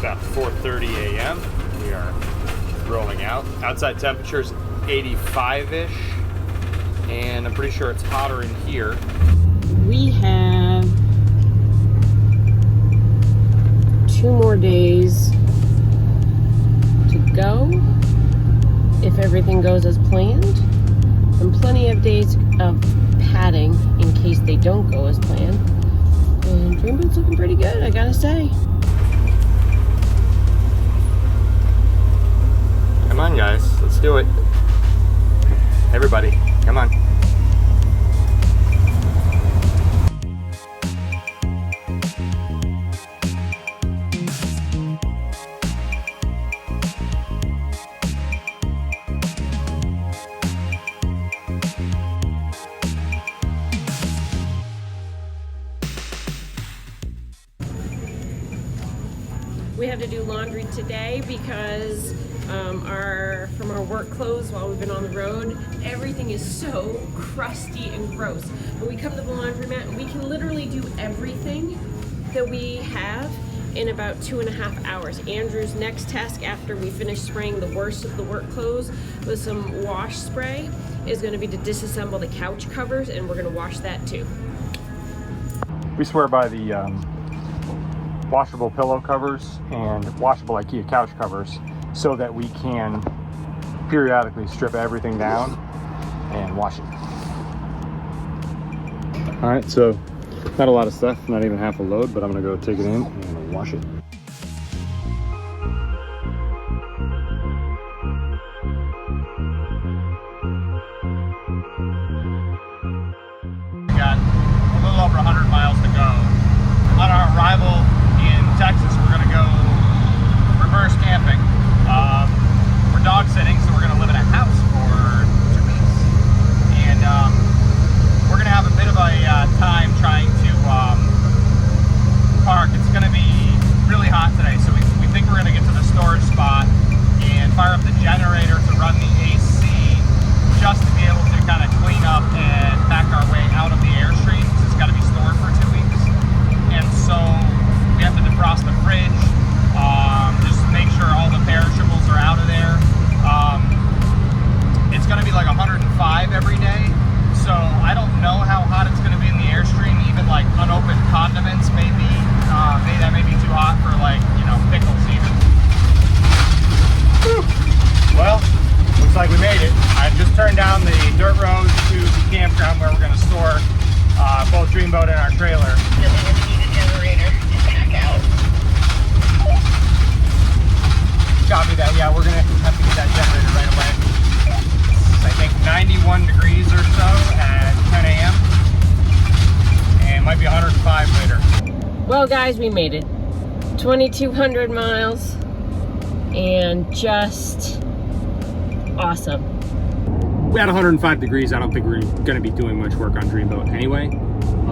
about 4:30 a.m. We are rolling out. Outside temperature's 85-ish, and I'm pretty sure it's hotter in here. We have 2 more days to go if everything goes as planned, and plenty of days of padding in case they don't go as planned. And Dreamboat's looking pretty good, I gotta say. Come on, guys, let's do it. Everybody, come on. We have to do laundry today because from our work clothes while we've been on the road, everything is so crusty and gross. But we come to the laundromat and we can literally do everything that we have in about 2.5 hours. Andrew's next task after we finish spraying the worst of the work clothes with some wash spray is going to be to disassemble the couch covers, and we're going to wash that too. We swear by the washable pillow covers and washable IKEA couch covers so that we can periodically strip everything down and wash it. All right, so not a lot of stuff, not even half a load, but I'm gonna go take it in and wash it. We got a little over 100 miles to go. On our arrival in Texas, we're gonna go reverse camping. We're dog sitting, so we're gonna live in a house for 2 weeks. And we're gonna have a bit of a time trying to park. It's gonna be really hot today, so we think we're gonna get to the storage spot and fire up the generator to run the AC just to be able to kind of clean up and pack our way out of the Airstream, because it's gotta be stored for 2 weeks. And so we have to defrost the fridge, just make sure all the perishables are out of there. It's going to be like 105 every day, so I don't know how hot it's going to be in the Airstream. Even like unopened condiments, maybe that may be too hot for, like, you know, pickles even. Whew. Well, looks like we made it. I just turned down the dirt road to the campground where we're going to store both Dreamboat and our trailer. Really gonna need a generator to pack out. Copy that. Yeah, we're gonna have to get that generator right away. It's, I think, 91 degrees or so at 10 a.m. and might be 105 later. Well, guys, we made it. 2,200 miles and just awesome. We had 105 degrees. I don't think we're going to be doing much work on Dreamboat anyway.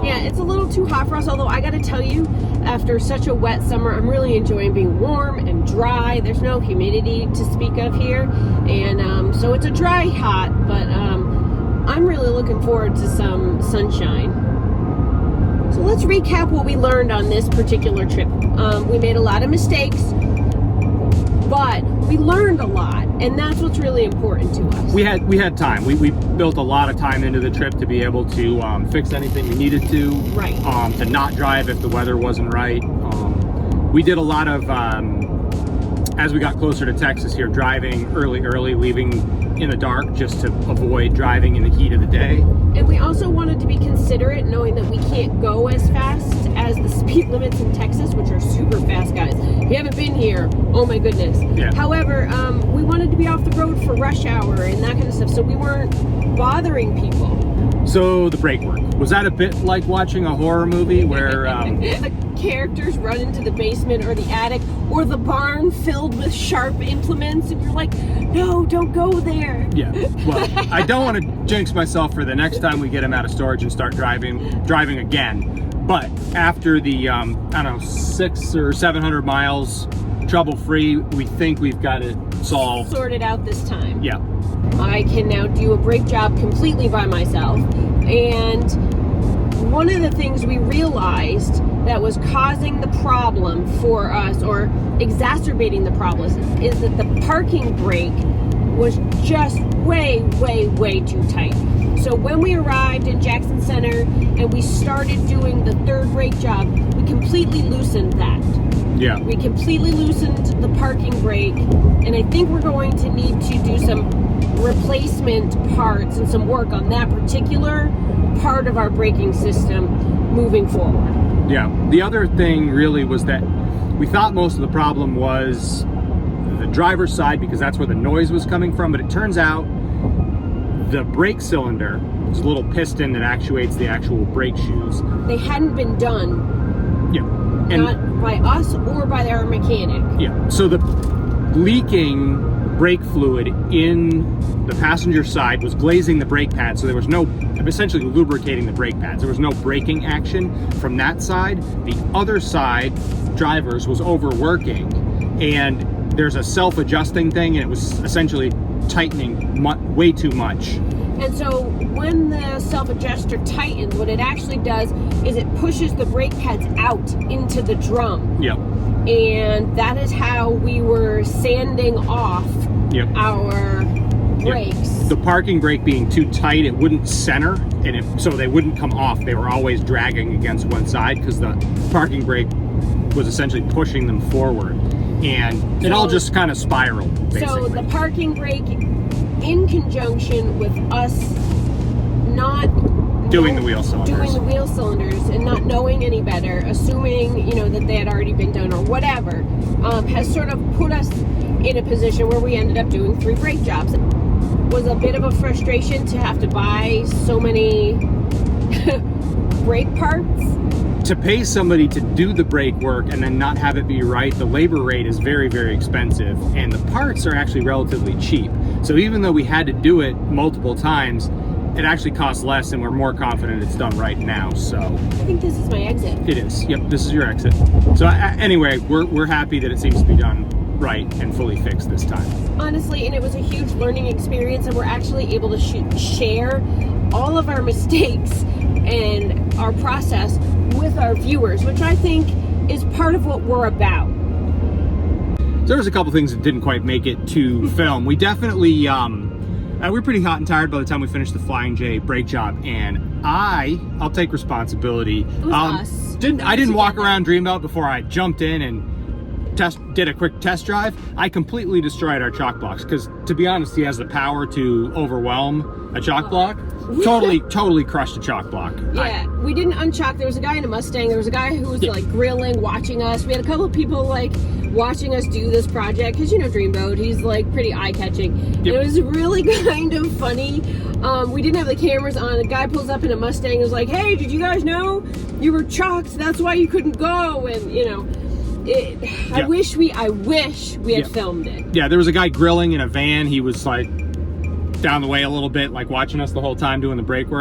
Yeah, it's a little too hot for us, although I gotta tell you, after such a wet summer, I'm really enjoying being warm and dry. There's no humidity to speak of here, and so it's a dry hot, but I'm really looking forward to some sunshine. So let's recap what we learned on this particular trip. We made a lot of mistakes, but we learned a lot, and that's what's really important to us. We had time. We built a lot of time into the trip to be able to fix anything we needed to. Right. To not drive if the weather wasn't right. We did a lot of, as we got closer to Texas here, driving early, leaving in the dark just to avoid driving in the heat of the day. And we also wanted to be considerate, knowing that we can't go as fast as the speed limits in Texas, which are super fast, guys. If you haven't been here, oh my goodness. Yeah. However, we wanted to be off the road for rush hour and that kind of stuff, so we weren't bothering people. So the brake work, was that a bit like watching a horror movie where the characters run into the basement or the attic or the barn filled with sharp implements, and you're like, no, don't go there. Yeah, well, I don't want to jinx myself for the next time we get them out of storage and start driving again. But after the, I don't know, 600 or 700 miles trouble-free, we think we've got it solved. Sorted out this time. Yeah. I can now do a brake job completely by myself. And one of the things we realized that was causing the problem for us, or exacerbating the problem, is that the parking brake was just way too tight. So when we arrived in Jackson Center and we started doing the third brake job, we completely loosened that. Yeah. We completely loosened the parking brake, and I think we're going to need to do some replacement parts and some work on that particular part of our braking system moving forward. Yeah. The other thing really was that we thought most of the problem was the driver's side, because that's where the noise was coming from, but it turns out the brake cylinder is a little piston that actuates the actual brake shoes. They hadn't been done. Yeah. And Not by us or by our mechanic. yeah. So the leaking brake fluid in the passenger side was glazing the brake pads, so there was no, essentially lubricating the brake pads. There was no braking action from that side. The other side, driver's, was overworking, and there's a self-adjusting thing, and it was essentially tightening way too much. And so when the self-adjuster tightens, what it actually does is it pushes the brake pads out into the drum. Yep. And that is how we were sanding off our brakes. Yep. The parking brake being too tight, it wouldn't center, and so they wouldn't come off. They were always dragging against one side because the parking brake was essentially pushing them forward. And it all just kind of spiraled, basically. So the parking brake, in conjunction with us not doing the wheel cylinders and not knowing any better, assuming, you know, that they had already been done or whatever, has sort of put us in a position where we ended up doing 3 brake jobs. It was a bit of a frustration to have to buy so many brake parts. To pay somebody to do the brake work and then not have it be right, the labor rate is very expensive, and the parts are actually relatively cheap. So even though we had to do it multiple times, it actually costs less, and we're more confident it's done right now. So I think this is my exit. it is. Yep, this is your exit. So anyway, we're happy that it seems to be done right and fully fixed this time. Honestly, and it was a huge learning experience, and we're actually able to share all of our mistakes and our process with our viewers, which I think is part of what we're about. There was a couple things that didn't quite make it to film. We definitely, we were pretty hot and tired by the time we finished the Flying J brake job, and I'll take responsibility. It was us. I didn't walk around Dreamboat before I jumped in and did a quick test drive. I completely destroyed our chock blocks because, to be honest, he has the power to overwhelm a chock block. Totally crushed a chock block. Yeah, we didn't unchock. There was a guy in a Mustang. There was a guy who was like grilling, watching us. We had a couple of people like watching us do this project because, you know, Dreamboat, he's like pretty eye-catching. It was really kind of funny. We didn't have the cameras on. A guy pulls up in a Mustang and was like, "Hey, did you guys know you were chocked? That's why you couldn't go." And, you know, I wish we had filmed it. Yeah, there was a guy grilling in a van. He was like down the way a little bit, like watching us the whole time doing the brake work.